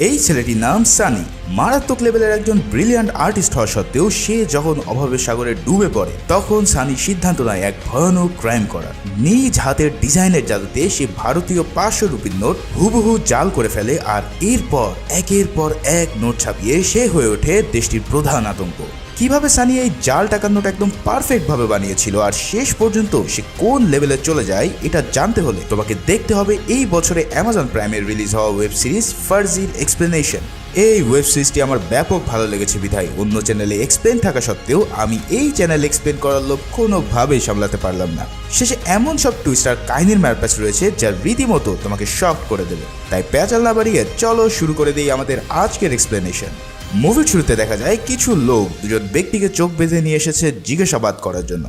এই ছেলেটির নাম সানি। মারাত্মক লেভেলের একজন ব্রিলিয়ান্ট আর্টিস্ট হওয়া সত্ত্বেও সে যখন অভাবের সাগরে ডুবে পড়ে তখন সানি সিদ্ধান্ত নেয় এক ভয়ানক ক্রাইম করার। নিজ হাতের ডিজাইনের জাদুতে সে ভারতীয় 500 রুপির নোট হুবহু জাল করে ফেলে, আর এরপর একের পর এক নোট ছাপিয়ে সে হয়ে ওঠে দেশটির প্রধান আতঙ্ক। কিভাবে সানি এই জাল টাকার নোট একদম পারফেক্ট ভাবে বানিয়েছিল আর শেষ পর্যন্ত সে কোন লেভেলে চলে যায় এটা জানতে হলে তোমাকে দেখতে হবে এই বছরে অ্যামাজন প্রাইমে রিলিজ হওয়া ওয়েব সিরিজ ফার্জির এক্সপ্লেনেশন। এই ওয়েব সিরিজটি আমার ব্যাপক ভালো লেগেছে বিধায় অন্য চ্যানেলে এক্সপ্লেন থাকা সত্ত্বেও আমি এই চ্যানেল এক্সপ্লেন করার লোভ কোনোভাবেই সামলাতে পারলাম না। শেষে এমন সব টুইস্ট আর কাহিনীর ম্যারপ্যাচ রয়েছে যা রীতিমতো তোমাকে শক করে দেবে। তাই পেঁচাল না বাড়িয়ে চলো শুরু করে দিই আমাদের আজকের এক্সপ্লেনেশন। মুভির শুরুতে দেখা যায় কিছু লোক দুজন ব্যক্তিকে চোখ বেঁধে নিয়ে এসেছে জিজ্ঞাসাবাদ করার জন্য।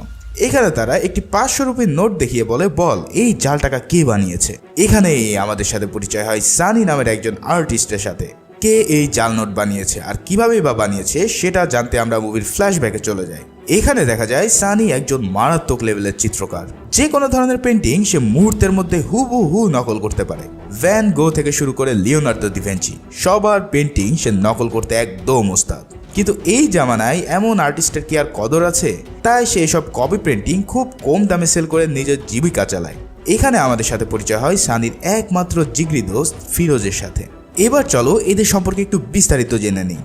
এখানে তারা একটি 500 রুপির নোট দেখিয়ে বল এই জাল টাকা কে বানিয়েছে। এখানেই আমাদের সাথে পরিচয় হয় সানি নামের একজন আর্টিস্টের সাথে। কে এই জাল নোট বানিয়েছে আর কিভাবেই বা বানিয়েছে সেটা জানতে আমরা মুভির ফ্ল্যাশব্যাকে চলে যাই। এখানে দেখা যায় সানি একজন মারাত্মক লেভেলের চিত্রকার। যে কোনো ধরনের পেন্টিং সে মুহূর্তের মধ্যে হুবহু নকল করতে পারে। ভ্যান গো থেকে শুরু করে লিওনার্দো দা ভিঞ্চি সবার পেন্টিং সে নকল করতে একদম ওস্তাদ। কিন্তু এই জামানায় এমন আর্টিস্টের কি আর কদর আছে? তাই সে এসব কপি পেন্টিং খুব কম দামে সেল করে নিজের জীবিকা চালায়। এখানে আমাদের সাথে পরিচয় হয় সানির একমাত্র জিগরি দোস্ত ফিরোজের সাথে। এবার চলো এদের সম্পর্কে একটু বিস্তারিত জেনে নিই।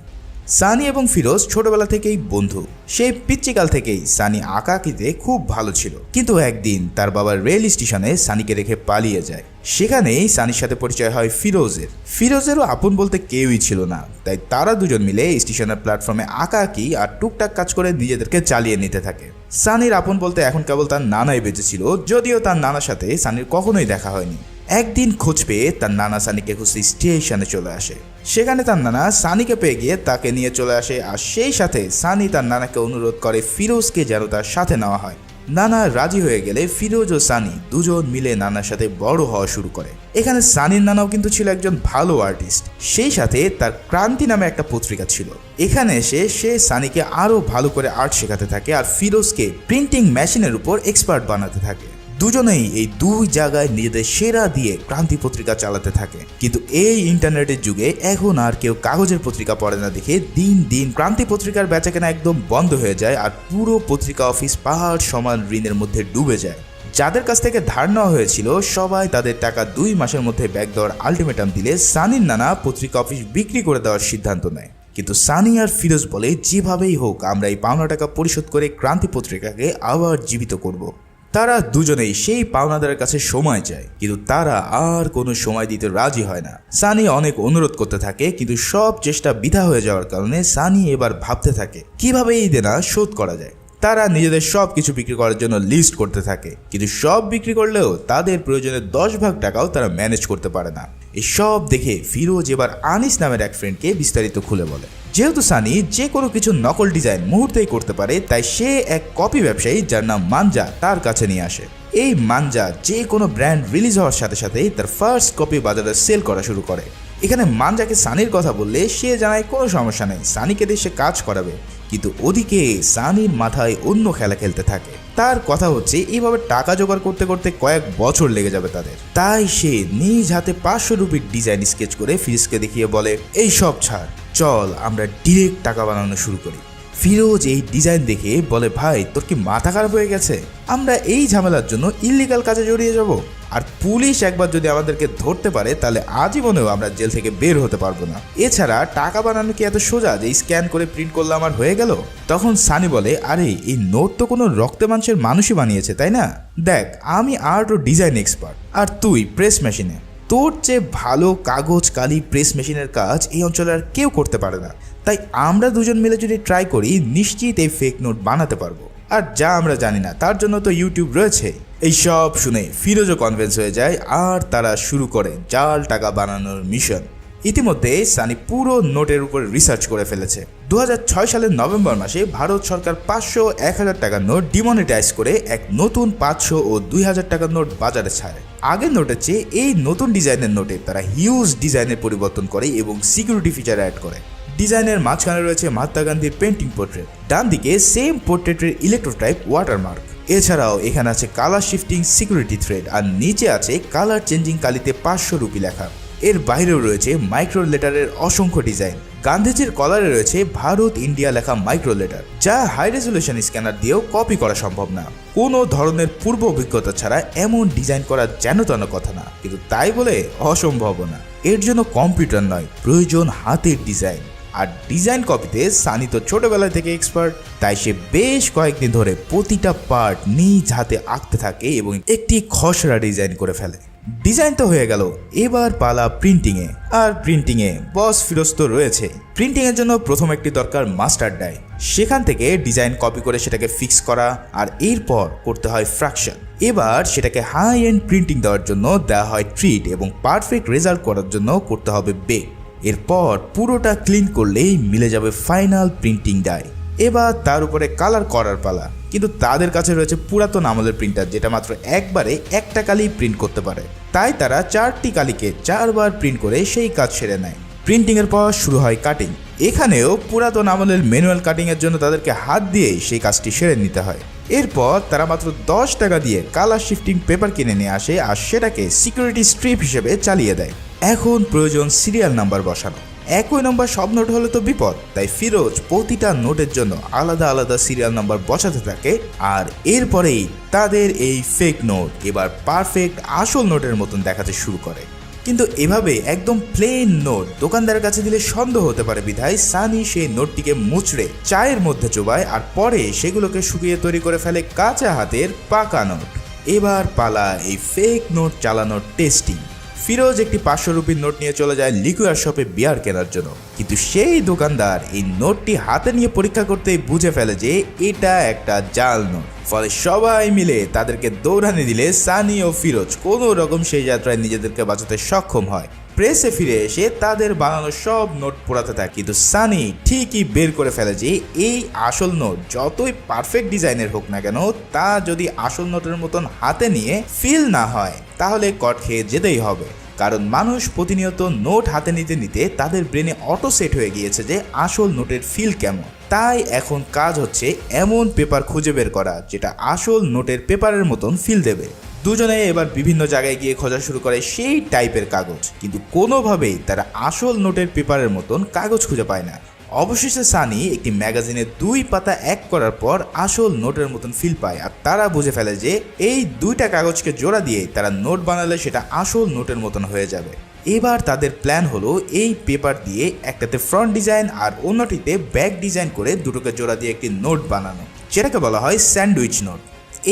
সানি এবং ফিরোজ ছোটবেলা থেকেই বন্ধু। সেই পিচ্চিকাল থেকেই সানি আঁকা আঁকিতে খুব ভালো ছিল, কিন্তু একদিন তার বাবা রেল স্টেশনে সানিকে রেখে পালিয়ে যায়। সেখানেই সানির সাথে পরিচয় হয় ফিরোজের। ফিরোজেরও আপন বলতে কেউই ছিল না, তাই তারা দুজন মিলে স্টেশনের প্ল্যাটফর্মে আঁকা আঁকি আর টুকটাক কাজ করে নিজেদেরকে চালিয়ে নিতে থাকে। সানির আপন বলতে এখন কেবল তার নানাই বেঁচে ছিল, যদিও তার নানার সাথে সানির কখনোই দেখা হয়নি। একদিন খোঁজ পেয়ে তার নানা সানিকে খুঁজতে স্টেশনে চলে আসে। সেখানে তার নানা সানিকে পেয়ে গিয়ে তাকে নিয়ে চলে আসে, আর সেই সাথে সানি তার নানাকে অনুরোধ করে ফিরোজকে যেন তার সাথে নেওয়া হয়। নানা রাজি হয়ে গেলে ফিরোজ ও সানি দুজন মিলে নানার সাথে বড় হওয়া শুরু করে। এখানে সানির নানাও কিন্তু ছিল একজন ভালো আর্টিস্ট, সেই সাথে তার ক্রান্তি নামে একটা পত্রিকা ছিল। এখানে এসে সে সানিকে আরো ভালো করে আর্ট শেখাতে থাকে আর ফিরোজকে প্রিন্টিং মেশিনের উপর এক্সপার্ট বানাতে থাকে। দুজনেই এই দুই জায়গায় নিজেদের সেরা দিয়ে ক্রান্তি পত্রিকা চালাতে থাকে। কিন্তু এই ইন্টারনেটের যুগে এখন আর কেউ কাগজের পত্রিকা পড়ে না দেখে দিন দিন ক্রান্তি পত্রিকার বেচাকেনা একদম বন্ধ হয়ে যায়, আর পুরো পত্রিকা অফিস পাহাড় সমান ঋণের মধ্যে ডুবে যায়। যাদের কাছ থেকে ধার নেওয়া হয়েছিল সবাই তাদের টাকা 2 মাসের মধ্যে ব্যাক দেওয়ার আলটিমেটাম দিলে সানির নানা পত্রিকা অফিস বিক্রি করে দেওয়ার সিদ্ধান্ত নেয়। কিন্তু সানি আর ফিরোজ বলে যেভাবেই হোক আমরা এই পাওনা টাকা পরিশোধ করে ক্রান্তি পত্রিকাকে আবার জীবিত করব। তারা দুজনেই সেই পাওনাদারের কাছে সময় চায়, কিন্তু তারা আর কোনো সময় দিতে রাজি হয় না। সানি অনেক অনুরোধ করতে থাকে, কিন্তু সব চেষ্টা বৃথা হয়ে যাওয়ার কারণে সানি এবার ভাবতে থাকে কিভাবে এই দেনা শোধ করা যায়। তারা নিজেদের সব কিছু বিক্রি করার জন্য লিস্ট করতে থাকে, কিন্তু সব বিক্রি করলেও তাদের প্রয়োজনের 10 ভাগ টাকাও তারা ম্যানেজ করতে পারে না। এই সব দেখে ফিরোজ এবার আনিস নামের এক ফ্রেন্ডকে বিস্তারিত খুলে বলে। যেহেতু সানি যে কোনো কিছু নকল ডিজাইন মুহূর্তেই করতে পারে, তাই সে এক কপি ব্যবসায়ী যার নাম মানজা তার কাছে নিয়ে আসে। এই মানজা যে কোনো ব্র্যান্ড রিলিজ হওয়ার সাথে সাথেই তার ফার্স্ট কপি বাজারে সেল করা শুরু করে। এখানে মানজাকে সানির কথা বললে সে জানায় কোনো সমস্যা নেই, সানিকে দিয়ে সে কাজ করাবে। কিন্তু ওদিকে সানির মাথায় অন্য খেলা খেলতে থাকে। তার কথা হচ্ছে এইভাবে টাকা জোগাড় করতে করতে কয়েক বছর লেগে যাবে তাদের। তাই সে নিজ হাতে 500 রুপির ডিজাইন স্কেচ করে ফিরোজকে দেখিয়ে বলে এই সব ছাড়, চল আমরা ডিরেক্ট টাকা বানানো শুরু করি। ফিরোজ এই ডিজাইন দেখে বলে ভাই তোর কি মাথা খারাপ হয়ে গেছে? আমরা এই ঝামেলার জন্য ইল্লিগাল কাজে জড়িয়ে যাব, আর পুলিশ একবার যদি আমাদেরকে ধরতে পারে তাহলে আজীবনেও আমরা জেল থেকে বের হতে পারবো না। এছাড়া টাকা বানানো কি এত সোজা যে স্ক্যান করে প্রিন্ট করলে আমার হয়ে গেল? তখন সানি বলে আরে এই নোট তো কোনো রক্তে মাংসের মানুষই বানিয়েছে, তাই না? দেখ আমি আর্ট ও ডিজাইন এক্সপার্ট, আর তুই প্রেস মেশিনে। তোর চেয়ে ভালো কাগজ কালি প্রেস মেশিনের কাজ এই অঞ্চলে আর কেউ করতে পারে না। তাই আমরা দুজন মিলে যদি ট্রাই করি নিশ্চিত এই ফেক নোট বানাতে পারবো। আর যা আমরা জানি না তার জন্য তো ইউটিউব রয়েছে। এই সব শুনে ফিরোজও কনভিন্স হয়ে যায় আর তারা শুরু করে জাল টাকা বানানোর মিশন। ইতিমধ্যে সানি পুরো নোটের উপর রিসার্চ করে ফেলেছে। 2006 সালের নভেম্বর মাসে ভারত সরকার 500 ও 1000 টাকার নোট ডিমনিটাইজ করে এক নতুন 500 ও 2000 টাকার নোট বাজারে ছাড়ে। আগের নোটের চেয়ে এই নতুন ডিজাইনের নোটে তারা হিউজ ডিজাইনের পরিবর্তন করে এবং সিকিউরিটি ফিচার অ্যাড করে। ডিজাইনের মাঝখানে রয়েছে মহাত্মা গান্ধীর পেন্টিং পোর্ট্রেট, ডান দিকে সেম পোর্ট্রেটের ইলেকট্রোটাইপ ওয়াটারমার্ক। এছাড়াও এখানে আছে কালার শিফটিং সিকিউরিটি থ্রেড, আর নিচে আছে কালার চেঞ্জিং কালিতে 500 রুপি লেখা। এর বাইরেও রয়েছে মাইক্রো লেটারের অসংখ্য ডিজাইন। গান্ধীজির কলারে রয়েছে ভারত ইন্ডিয়া লেখা মাইক্রো লেটার, যা হাই রেজলিউশন স্ক্যানার দিয়েও কপি করা সম্ভব না। কোনো ধরনের পূর্ব অভিজ্ঞতা ছাড়া এমন ডিজাইন করা যেন তেন কথা না, কিন্তু তাই বলে অসম্ভব না। এর জন্য কম্পিউটার নয়, প্রয়োজন হাতের ডিজাইন। আর ডিজাইন কপিতে সানি তো ছোটবেলা থেকে এক্সপার্ট, তাই সে বেশ কয়েকদিন ধরে প্রতিটা পার্ট নিজ হাতে আঁকতে থাকে এবং একটি খসড়া ডিজাইন করে ফেলে। ডিজাইন তো হয়ে গেল, এবার পালা প্রিন্টিংয়ে। আর প্রিন্টিংয়ে বস ফিরোজ তো রয়েছে। প্রিন্টিংয়ের জন্য প্রথম একটি দরকার মাস্টার ডাই, সেখান থেকে ডিজাইন কপি করে সেটাকে ফিক্স করা, আর এরপর করতে হয় ফ্র্যাকশন। এবার সেটাকে হাই এন্ড প্রিন্টিং দেওয়ার জন্য দেওয়া হয় ট্রিট, এবং পারফেক্ট রেজাল্ট করার জন্য করতে হবে বেক। এরপর পুরোটা ক্লিন করলেই মিলে যাবে ফাইনাল প্রিন্টিং ডাই। এবার তার উপরে কালার করার পালা, কিন্তু তাদের কাছে রয়েছে পুরাতন আমলের প্রিন্টার, যেটা মাত্র একবারে একটা কালি প্রিন্ট করতে পারে। তাই তারা 4টি কালিকে 4বার প্রিন্ট করে সেই কাজ সেরে নেয়। প্রিন্টিংয়ের পর শুরু হয় কাটিং। এখানেও পুরাতন আমলের ম্যানুয়াল কাটিংয়ের জন্য তাদেরকে হাত দিয়েই সেই কাজটি সেরে নিতে হয়। এরপর তারা মাত্র 10 টাকা দিয়ে কালার শিফটিং পেপার কিনে নিয়ে আসে, আর সেটাকে সিকিউরিটি স্ট্রিপ হিসেবে চালিয়ে দেয়। এখন প্রয়োজন সিরিয়াল নাম্বার বসানো। একই নম্বর সব নোট হলে তো বিপদ, তাই ফিরোজ প্রতিটা নোটের জন্য আলাদা আলাদা সিরিয়াল নাম্বার বসাতে থাকে। আর এরপরেই তাদের এই ফেক নোট এবার পারফেক্ট আসল নোটের মতন দেখাতে শুরু করে। কিন্তু এভাবে একদম প্লেন নোট দোকানদারের কাছে দিলে সন্দেহ হতে পারে বিধায় সানি সেই নোটটিকে মুচড়ে চায়ের মধ্যে চোবায়, আর পরে সেগুলোকে শুকিয়ে তৈরি করে ফেলে কাঁচা হাতের পাকা নোট। এবার পালা এই ফেক নোট চালানোর টেস্টিং। ফিরোজ একটি 500 রুপির নোট নিয়ে চলে যায় লিকুয়ার শপে বিয়ার কেনার জন্য, কিন্তু সেই দোকানদার এই নোটটি হাতে নিয়ে পরীক্ষা করতেই বুঝে ফেলে যে এটা একটা জাল নোট। ফলে সবাই মিলে তাদেরকে দৌড়ানি দিলে সানি ও ফিরোজ কোনো রকম সেই যাত্রায় নিজেদেরকে বাঁচাতে সক্ষম হয়। প্রেসে ফিরে এসে তাদের বানানো সব নোট পোড়াতে থাকে, কিন্তু সানি ঠিকই বের করে ফেলে যে এই আসল নোট যতই পারফেক্ট ডিজাইনের হোক না কেন, তা যদি আসল নোটের মতন হাতে নিয়ে ফিল না হয় তাহলে কট খেয়ে যেতেই হবে। কারণ মানুষ প্রতিনিয়ত নোট হাতে নিতে নিতে তাদের ব্রেনে অটো সেট হয়ে গিয়েছে যে আসল নোটের ফিল কেমন। তাই এখন কাজ হচ্ছে এমন পেপার খুঁজে বের করা যেটা আসল নোটের পেপারের মতন ফিল দেবে। দুজনে এবার বিভিন্ন জায়গায় গিয়ে খোঁজা শুরু করে সেই টাইপের কাগজ, কিন্তু কোনোভাবেই তারা আসল নোটের পেপারের মতন কাগজ খুঁজে পায় না। অবশেষে সানি একটি ম্যাগাজিনে 2 পাতা এক করার পর আসল নোটের মতন ফিল পায়, আর তারা বুঝে ফেলে যে এই 2টা কাগজকে জোড়া দিয়ে তারা নোট বানালে সেটা আসল নোটের মতন হয়ে যাবে। এবার তাদের প্ল্যান হলো এই পেপার দিয়ে একটাতে ফ্রন্ট ডিজাইন আর অন্যটিতে ব্যাক ডিজাইন করে দুটোকে জোড়া দিয়ে একটি নোট বানানো, যেটাকে বলা হয় স্যান্ডউইচ নোট।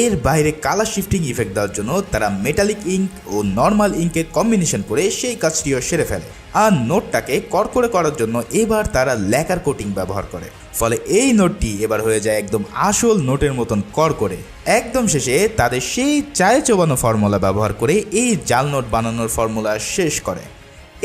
এর বাইরে কালার শিফটিং ইফেক্ট দেওয়ার জন্য তারা মেটালিক ইঙ্ক ও নর্মাল ইঙ্কের কম্বিনেশন করে সেই কাজটিও সেরে ফেলে। আর নোটটাকে কড়কড়ে করার জন্য এবার তারা ল্যাকার কোটিং ব্যবহার করে, ফলে এই নোটটি এবার হয়ে যায় একদম আসল নোটের মতন কড়কড়ে। একদম শেষে তাদের সেই চায়ে চোবানো ফর্মুলা ব্যবহার করে এই জাল নোট বানানোর ফর্মুলা শেষ করে।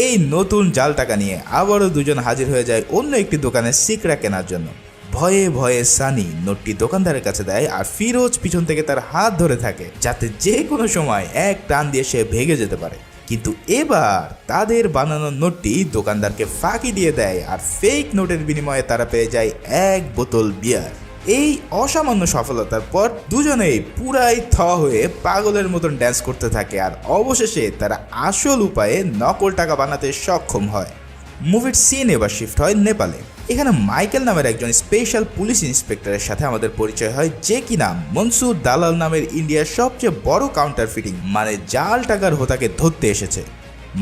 এই নতুন জাল টাকা নিয়ে আবারও দুজন হাজির হয়ে যায় অন্য একটি দোকানে সিকড়া কেনার জন্য। ভয়ে ভয়ে সানি নোটটি দোকানদারের কাছে দেয়, আর ফিরোজ পিছন থেকে তার হাত ধরে থাকে যাতে যে কোনো সময় এক টান দিয়ে সে ভেঙে যেতে পারে। কিন্তু এবার তাদের বানানো নোটটি দোকানদারকে ফাঁকি দিয়ে দেয়, আর ফেক নোটের বিনিময়ে তারা পেয়ে যায় 1 বোতল বিয়ার। এই অসামান্য সফলতার পর দুজনেই পুরাই হয়ে পাগলের মতন ড্যান্স করতে থাকে, আর অবশেষে তারা আসল উপায়ে নকল টাকা বানাতে সক্ষম হয়। মুভির সিন এবার শিফট হয় নেপালে। এখানে মাইকেল নামের একজন স্পেশাল পুলিশ ইন্সপেক্টরের সাথে আমাদের পরিচয় হয়, যে কিনা মনসুর দালাল নামের ইন্ডিয়ার সবচেয়ে বড় কাউন্টার ফিটিং মানে জাল টাকার হোতাকে ধরতে এসেছে।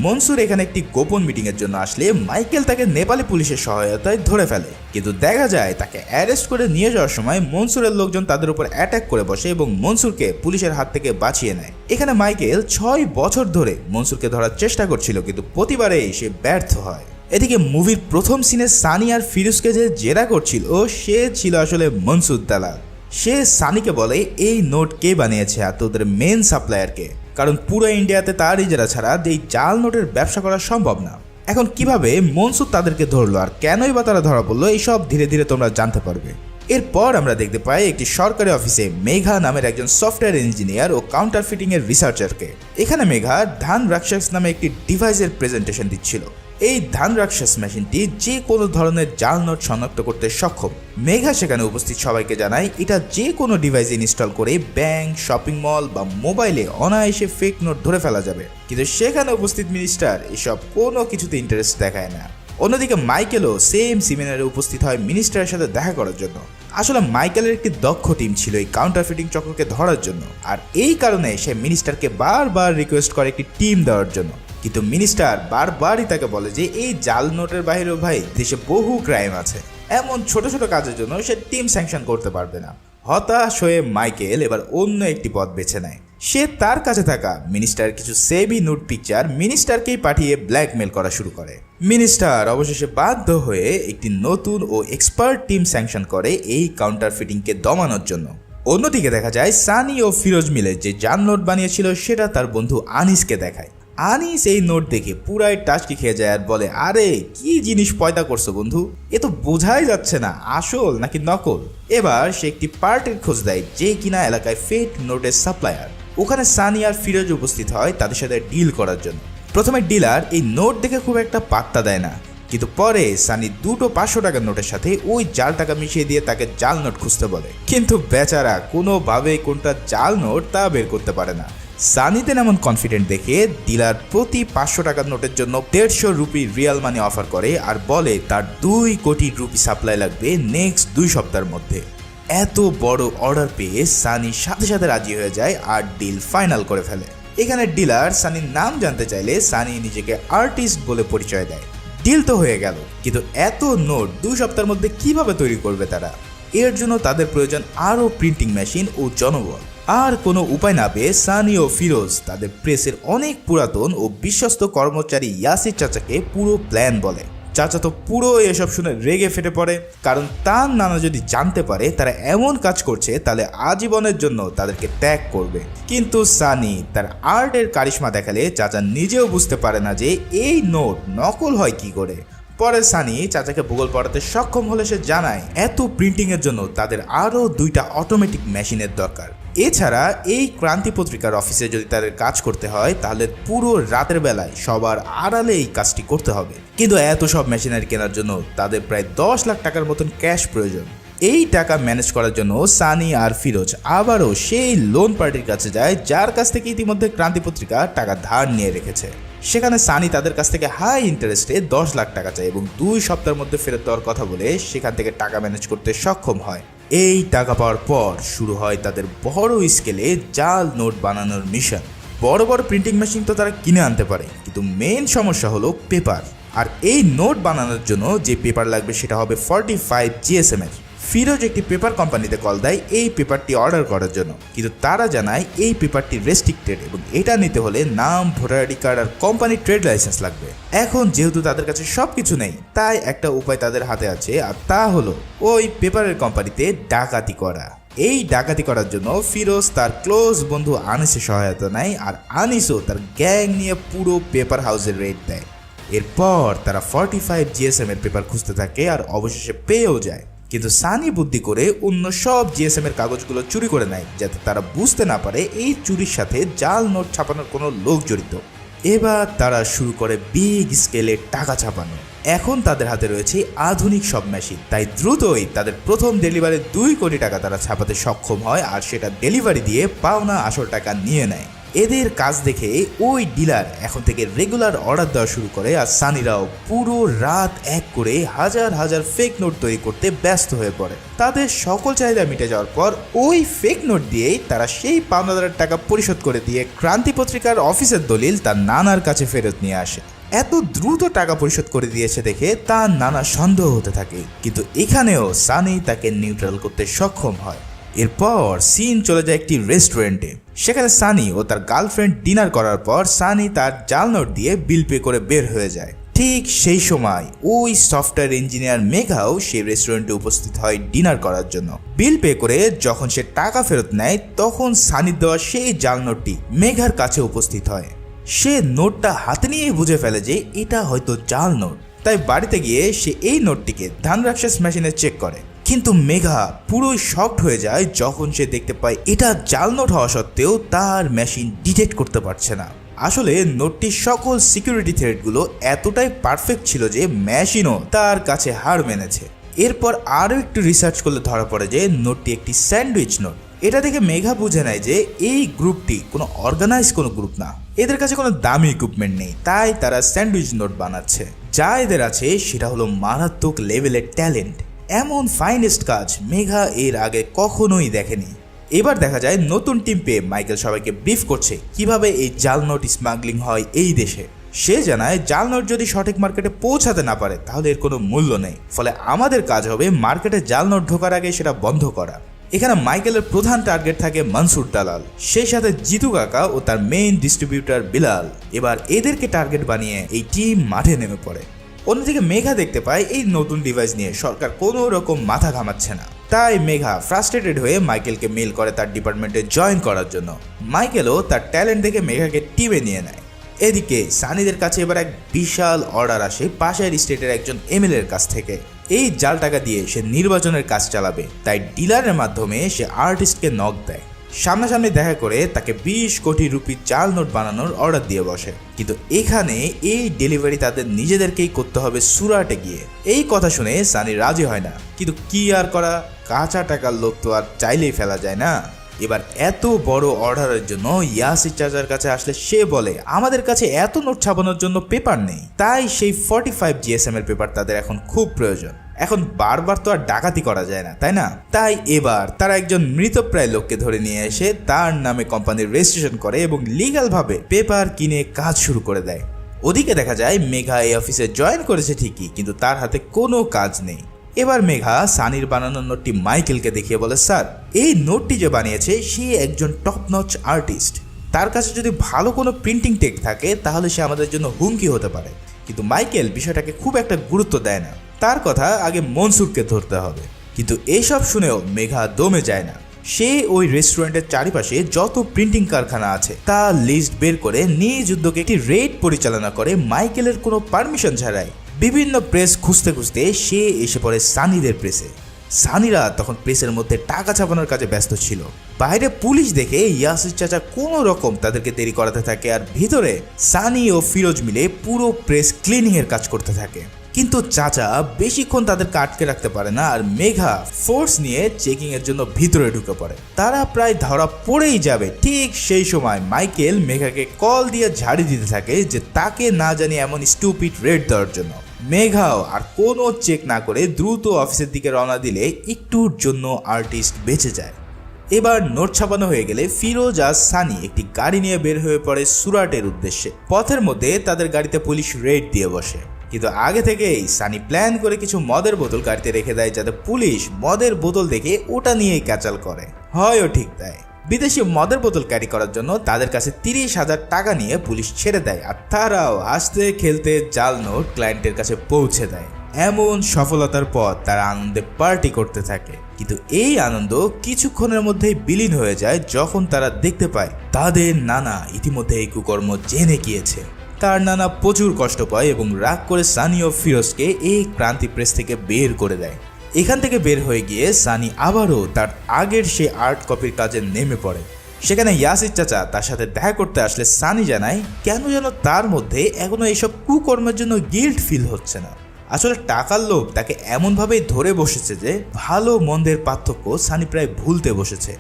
মনসুর এখানে একটি গোপন মিটিংয়ের জন্য আসলে মাইকেল তাকে নেপালি পুলিশের সহায়তায় ধরে ফেলে, কিন্তু দেখা যায় তাকে অ্যারেস্ট করে নিয়ে যাওয়ার সময় মনসুরের লোকজন তাদের উপর অ্যাটাক করে বসে এবং মনসুরকে পুলিশের হাত থেকে বাঁচিয়ে নেয়। এখানে মাইকেল 6 বছর ধরে মনসুরকে ধরার চেষ্টা করছিল, কিন্তু প্রতিবারেই সে ব্যর্থ হয়। এদিকে মুভির প্রথম সিনে সানি আর ফিরোজকে যে জেরা করছিল সে ছিল আসলে মনসুর দালাল। সে সানিকে বলে এই নোট কে বানিয়েছে আর তোদের মেন সাপ্লায়ারকে, কারণ পুরো ইন্ডিয়াতে তার ইজারা ছাড়া এই জাল নোটের ব্যবসা করা সম্ভব না। এখন কিভাবে মনসুর তাদেরকে ধরলো আর কেনই বা তারা ধরা পড়লো, এইসব ধীরে ধীরে তোমরা জানতে পারবে। এরপর আমরা দেখতে পাই একটি সরকারি অফিসে মেঘা নামের একজন সফটওয়্যার ইঞ্জিনিয়ার ও কাউন্টার ফিটিং এর রিসার্চারকে। এখানে মেঘা ধান রাক্ষস নামে একটি ডিভাইসের প্রেজেন্টেশন দিচ্ছিল। এই ধান রাক্ষস মেশিনটি যে কোনো ধরনের জাল নোট শনাক্ত করতে সক্ষম। মেঘা সেখানে উপস্থিত সবাইকে জানায় এটা যে কোনো ডিভাইসে ইনস্টল করে ব্যাংক, শপিং মল বা মোবাইলে অনায়াসে ফেক নোট ধরে ফেলা যাবে। কিন্তু সেখানে উপস্থিত মিনিস্টার এসব কোনো কিছুতে ইন্টারেস্ট দেখায় না। অন্যদিকে মাইকেলও সেম সেমিনারে উপস্থিত হয় মিনিস্টারের সাথে দেখা করার জন্য। আসলে মাইকেলের একটি দক্ষ টিম ছিল এই কাউন্টারফিটিং চক্রকে ধরার জন্য, আর এই কারণে সে মিনিস্টারকে বারবার রিকোয়েস্ট করে একটি টিম দেওয়ার জন্য। কিন্তু মিনিস্টার বারবারই তাকে বলে যে এই জাল নোটের বাইরেও ভাই দেশে বহু ক্রাইম আছে, এমন ছোট ছোট কাজের জন্য সে টিম স্যাংশন করতে পারবে না। হতাশ হয়ে মাইকেল এবার অন্য একটি পথ বেছে নেয়। সে তার কাছে থাকা মিনিস্টার কিছু সেভি নোট পিকচার মিনিস্টারকেই পাঠিয়ে ব্ল্যাকমেল করা শুরু করে। মিনিস্টার অবশেষে বাধ্য হয়ে একটি নতুন ও এক্সপার্ট টিম স্যাংশন করে এই কাউন্টারফিটিংকে দমানোর জন্য। অন্যদিকে দেখা যায় সানি ও ফিরোজ মিলে যে জাল নোট বানিয়েছিল সেটা তার বন্ধু আনিসকে দেখায়। আনিস এই নোট দেখে পুরাই টাচকি খেয়ে যায় আর বলে, আরে কি জিনিস পয়দা করছো বন্ধু, এ তো বোঝাই যাচ্ছে না আসল নাকি নকল। এবার সে একটি পার্টির খোঁজ দেয় যে কিনা এলাকায় ফেক নোটের সাপ্লায়ার। ওখানে সানি আর ফিরোজ উপস্থিত হয় তাদের সাথে ডিল করার জন্য। প্রথমে ডিলার এই নোট দেখে খুব একটা পাত্তা দেয় না, কিন্তু পরে সানি দুটো 500 টাকার নোটের সাথে ওই জাল টাকা মিশিয়ে দিয়ে তাকে জাল নোট খুঁজতে বলে। কিন্তু বেচারা কোনোভাবে কোনটা জাল নোট তা বের করতে পারে না। সানিতে এমন কনফিডেন্ট দেখে ডিলার প্রতি 500 টাকার নোটের জন্য 150 রুপি রিয়াল মানি অফার করে আর বলে তার 2 কোটি রুপি সাপ্লাই লাগবে নেক্সট 2 সপ্তাহের মধ্যে। এত বড় অর্ডার পেয়ে সানি সাথে সাথে রাজি হয়ে যায় আর ডিল ফাইনাল করে ফেলে। এখানে ডিলার সানির নাম জানতে চাইলে সানি নিজেকে আর্টিস্ট বলে পরিচয় দেয়। ডিল তো হয়ে গেল, কিন্তু এত নোট 2 সপ্তাহের মধ্যে কিভাবে তৈরি করবে তারা? এর জন্য তাদের প্রয়োজন আরও প্রিন্টিং মেশিন ও জনবল। আর কোনো উপায় না পেয়ে সানি ও ফিরোজ তাদের প্রেসের অনেক পুরাতন ও বিশ্বস্ত কর্মচারী ইয়াসির চাচাকে পুরো প্ল্যান বলে। চাচা তো পুরো এসব শুনে রেগে ফেটে পড়ে, কারণ তার নানা যদি জানতে পারে তারা এমন কাজ করছে তাহলে আজীবনের জন্য তাদেরকে ত্যাগ করবে। কিন্তু সানি তার আর্টের কারিশমা দেখালে চাচা নিজেও বুঝতে পারে না যে এই নোট নকল হয় কি করে। পরে সানি চাচাকে ভূগোল পড়াতে সক্ষম হলে সে জানায় এত প্রিন্টিংয়ের জন্য তাদের আরও 2টা অটোমেটিক মেশিনের দরকার। এছাড়া এই ক্রান্তি পত্রিকার অফিসে যদি তাদের কাজ করতে হয় তাহলে পুরো রাতের বেলায় সবার আড়ালে এই কাজটি করতে হবে। কিন্তু এত সব মেশিনারি কেনার জন্য তাদের প্রায় 10 লাখ টাকার মতন ক্যাশ প্রয়োজন। এই টাকা ম্যানেজ করার জন্য সানি আর ফিরোজ আবারও সেই লোন পার্টির কাছে যায় যার কাছ থেকে ইতিমধ্যে ক্রান্তি পত্রিকা টাকা ধার নিয়ে রেখেছে। সেখানে সানি তাদের কাছ থেকে হাই ইন্টারেস্টে 10 লাখ টাকা চায় এবং 2 সপ্তাহের মধ্যে ফেরত দেওয়ার কথা বলে সেখান থেকে টাকা ম্যানেজ করতে সক্ষম হয়। এই টাকা পাওয়ার পর শুরু হয় তাদের বড় স্কেলে জাল নোট বানানোর মিশন। বড় বড় প্রিন্টিং মেশিন তো তারা কিনে আনতে পারে, কিন্তু মেন সমস্যা হলো পেপার। আর এই নোট বানানোর জন্য যে পেপার লাগবে সেটা হবে 45 GSM এর। ফিরোজ একটি পেপার কোম্পানিতে কল দেয় এই পেপারটি অর্ডার করার জন্য, কিন্তু তারা জানায় এই পেপারটি রেস্ট্রিক্টেড এবং এটা নিতে হলে নাম, ভোটার আইডি কার্ড আর কোম্পানির ট্রেড লাইসেন্স লাগবে। এখন যেহেতু তাদের কাছে সব কিছু নেই, তাই একটা উপায় তাদের হাতে আছে, আর তা হলো ওই পেপারের কোম্পানিতে ডাকাতি করা। এই ডাকাতি করার জন্য ফিরোজ তার ক্লোজ বন্ধু আনিসের সহায়তা নেয়, আর আনিসও তার গ্যাং নিয়ে পুরো পেপার হাউসের রেড দেয়। এরপর তারা 45 GSM এর পেপার খুঁজতে থাকে আর অবশেষে পেয়েও যায়। কিন্তু সানি বুদ্ধি করে অন্য সব GSM এর কাগজগুলো চুরি করে নেয় যাতে তারা বুঝতে না পারে এই চুরির সাথে জাল নোট ছাপানোর কোনো লোক জড়িত। এবার তারা শুরু করে বিগ স্কেলে টাকা ছাপানো। এখন তাদের হাতে রয়েছে আধুনিক সব মেশিন, তাই দ্রুতই তাদের প্রথম ডেলিভারি 2 কোটি টাকা তারা ছাপাতে সক্ষম হয়, আর সেটা ডেলিভারি দিয়ে পাওনা আসল টাকা নিয়ে নেয়। এদের কাজ দেখে ওই ডিলার এখন থেকে রেগুলার অর্ডার দেওয়া শুরু করে, আর সানিরাও পুরো রাত এক করে হাজার হাজার ফেক নোট তৈরি করতে ব্যস্ত হয়ে পড়ে। তাদের সকল চাহিদা মিটে যাওয়ার পর ওই ফেক নোট দিয়েই তারা সেই পাওনাদারের টাকা পরিশোধ করে দিয়ে ক্রান্তি পত্রিকার অফিসের দলিল তার নানার কাছে ফেরত নিয়ে আসে। এত দ্রুত টাকা পরিশোধ করে দিয়েছে দেখে তার নানা সন্দেহ হতে থাকে, কিন্তু এখানেও সানি তাকে নিউট্রাল করতে সক্ষম হয়। এরপর সিন চলে যায় একটি রেস্টুরেন্টে। সেখানে সানি ও তার গার্লফ্রেন্ড ডিনার করার পর সানি তার জাল নোট দিয়ে বিল পে করে বের হয়ে যায়। ঠিক সেই সময় ওই সফটওয়্যার ইঞ্জিনিয়ার মেঘাও সেই রেস্টুরেন্টে উপস্থিত হয় ডিনার করার জন্য। বিল পে করে যখন সে টাকা ফেরত নেয় তখন সানির দেওয়া সেই জাল নোটটি মেঘার কাছে উপস্থিত হয়। সে নোটটা হাতে নিয়ে বুঝে ফেলে যে এটা হয়তো জাল নোট, তাই বাড়িতে গিয়ে সে এই নোটটিকে ধান রাক্ষস মেশিনে চেক করে। কিন্তু মেঘা পুরোই শকড হয়ে যায় যখন সে দেখতে পায় এটা জাল নোট হওয়া সত্ত্বেও তার মেশিন ডিটেক্ট করতে পারছে না। আসলে নোটটির সকল সিকিউরিটি থ্রেডগুলো এতটাই পারফেক্ট ছিল যে মেশিনও তার কাছে হার মেনেছে। এরপর আরও একটু রিসার্চ করলে ধরা পড়ে যে নোটটি একটি স্যান্ডউইচ নোট। এটা দেখে মেঘা বুঝে নেয় যে এই গ্রুপটি কোনো অর্গানাইজ কোনো গ্রুপ না, এদের কাছে কোনো দামি ইকুইপমেন্ট নেই, তাই তারা স্যান্ডউইচ নোট বানাচ্ছে। যা এদের আছে সেটা হলো মারাত্মক লেভেলের ট্যালেন্ট। এমন ফাইনেস্ট কাজ মেঘা এর আগে কখনোই দেখেনি। এবার দেখা যায় নতুন টিম পেয়ে মাইকেল সবাইকে ব্রিফ করছে কিভাবে এই জাল নোট স্মাগলিং হয় এই দেশে। সে জানায় জাল নোট যদি সঠিক মার্কেটে পৌঁছাতে না পারে তাহলে এর কোনো মূল্য নেই, ফলে আমাদের কাজ হবে মার্কেটে জাল নোট ঢোকার আগে সেটা বন্ধ করা। এখানে মাইকেলের প্রধান টার্গেট থাকে মনসুর দালাল, সেই সাথে জিতু কাকা ও তার মেইন ডিস্ট্রিবিউটর বিলাল। এবার এদেরকে টার্গেট বানিয়ে এই টিম মাঠে নেমে পড়ে। অন্যদিকে মেঘা দেখতে পায় এই নতুন ডিভাইস নিয়ে সরকার কোনো রকম মাথা ঘামাচ্ছে না, তাই মেঘা ফ্রাস্ট্রেটেড হয়ে মাইকেলকে মেল করে তার ডিপার্টমেন্টে জয়েন করার জন্য। মাইকেলও তার ট্যালেন্ট দেখে মেঘাকে টিমে নিয়ে নেয়। এদিকে সানিদের কাছে এবার এক বিশাল অর্ডার আসে পাশের স্টেটের একজন এমএলএর কাছ থেকে। এই জাল টাকা দিয়ে সে নির্বাচনের কাজ চালাবে, তাই ডিলারের মাধ্যমে সে আর্টিস্টকে নক দেয়। সামনাসামনি দেখা করে তাকে 20 কোটি রুপি জাল নোট বানানোর অর্ডার দিয়ে বসে। কিন্তু এখানে এই ডেলিভারি তাদের নিজেদেরকেই করতে হবে সুরাটে গিয়ে। এই কথা শুনে সানি রাজি হয় না, কিন্তু কি আর করা, কাঁচা টাকার লোভ তো আর চাইলেই ফেলা যায় না। এবার এত বড় অর্ডারের জন্য ইয়াসির চাচার কাছে আসলে সে বলে আমাদের কাছে এত নোট ছাপানোর জন্য পেপার নেই, তাই সেই 45 GSM এর পেপার তাদের এখন খুব প্রয়োজন। এখন বারবার তো আর ডাকাতি করা যায় না, তাই না? তাই এবার তারা একজন মৃতপ্রায় লোককে ধরে নিয়ে এসে তার নামে কোম্পানির রেজিস্ট্রেশন করে এবং লিগ্যালভাবে পেপার কিনে কাজ শুরু করে দেয়। ওদিকে দেখা যায় মেঘা এই অফিসে জয়েন করেছে ঠিকই, কিন্তু তার হাতে কোনো কাজ নেই। এবার মেঘা সানির বানানোর নোটটি মাইকেলকে দেখিয়ে বলে, স্যার এই নোটটি যে বানিয়েছে সে একজন টপ নচ আর্টিস্ট, তার কাছে যদি ভালো কোনো প্রিন্টিং টেক থাকে তাহলে সে আমাদের জন্য হুমকি হতে পারে। কিন্তু মাইকেল বিষয়টাকে খুব একটা গুরুত্ব দেয় না, তার কথা আগে মনসুরকে ধরতে হবে। কিন্তু এইসব শুনেও মেঘা দমে যায় না। সে ওই রেস্টুরেন্টের চারিপাশে যত প্রিন্টিং কারখানা আছে তা লিস্ট বের করে নিজ উদ্যোগে একটি রেড পরিচালনা করে মাইকেলের কোনো পারমিশন ছাড়াই। বিভিন্ন প্রেস খুঁজতে খুঁজতে সে এসে পড়ে সানিদের প্রেসে। সানিরা তখন প্রেসের মধ্যে টাকা ছাপানোর কাজে ব্যস্ত ছিল। বাইরে পুলিশ দেখে ইয়াসির চাচা কোনো রকম তাদেরকে দেরি করাতে থাকে, আর ভিতরে সানি ও ফিরোজ মিলে পুরো প্রেস ক্লিনিং এর কাজ করতে থাকে। কিন্তু চাচা বেশিক্ষণ তাদেরকে আটকে রাখতে পারে না, আর মেঘা ফোর্স নিয়ে চেকিং এর জন্য ভিতরে ঢুকে পড়ে। তারা প্রায় ধরা পড়েই যাবে, ঠিক সেই সময় মাইকেল মেঘাকে কল দিয়ে ঝাড়ি দিতে থাকে যে তাকে না জানি এমন স্টুপিড রেড দেওয়ার জন্য। মেঘাও আর কোনো চেক না করে দ্রুত অফিসের দিকে রওনা দিলে একটুর জন্য আর্টিস্ট বেঁচে যায়। এবার নোট ছাপানো হয়ে গেলে ফিরোজ আর সানি একটি গাড়ি নিয়ে বের হয়ে পড়ে সুরাটের উদ্দেশ্যে। পথের মধ্যে তাদের গাড়িতে পুলিশ রেড দিয়ে বসে, কিন্তু আগে থেকেই সানি প্ল্যান করে কিছু মদের বোতল গাড়িতে রেখে দেয় যাতে পুলিশ মদের বোতল দেখে ওটা নিয়েই ক্যাচাল করে। হয়ও ঠিক তাই, বিদেশি মদের বোতল ক্যারি করার জন্য তাদের কাছে 30,000 টাকা নিয়ে পুলিশ ছেড়ে দেয়, আর তারাও হাসতে খেলতে জাল নোট ক্লায়েন্টের কাছে পৌঁছে দেয়। এমন সফলতার পর তারা আনন্দে পার্টি করতে থাকে, কিন্তু এই আনন্দ কিছুক্ষণের মধ্যেই বিলীন হয়ে যায় যখন তারা দেখতে পায় তাদের নানা ইতিমধ্যে এই কুকর্ম জেনে গিয়েছে। তার নানা প্রচুর কষ্ট পায় এবং রাগ করে সানি ও ফিরোজকে এই ক্রান্তি প্রেস থেকে বের করে দেয়। এখান থেকে বের হয়ে গিয়ে সানি আবারও তার আগের সে আর্ট কপির কাজে নেমে পড়ে। সেখানে ইয়াসির চাচা তার সাথে দেখা করতে আসলে সানি জানায় কেন যেন তার মধ্যে এখনো এইসব কুকর্মের জন্য গিল্ট ফিল হচ্ছে না। আসলে টাকার লোভ তাকে এমনভাবেই ধরে বসেছে যে ভালো মন্দের পার্থক্য সানি প্রায় ভুলতে বসেছে।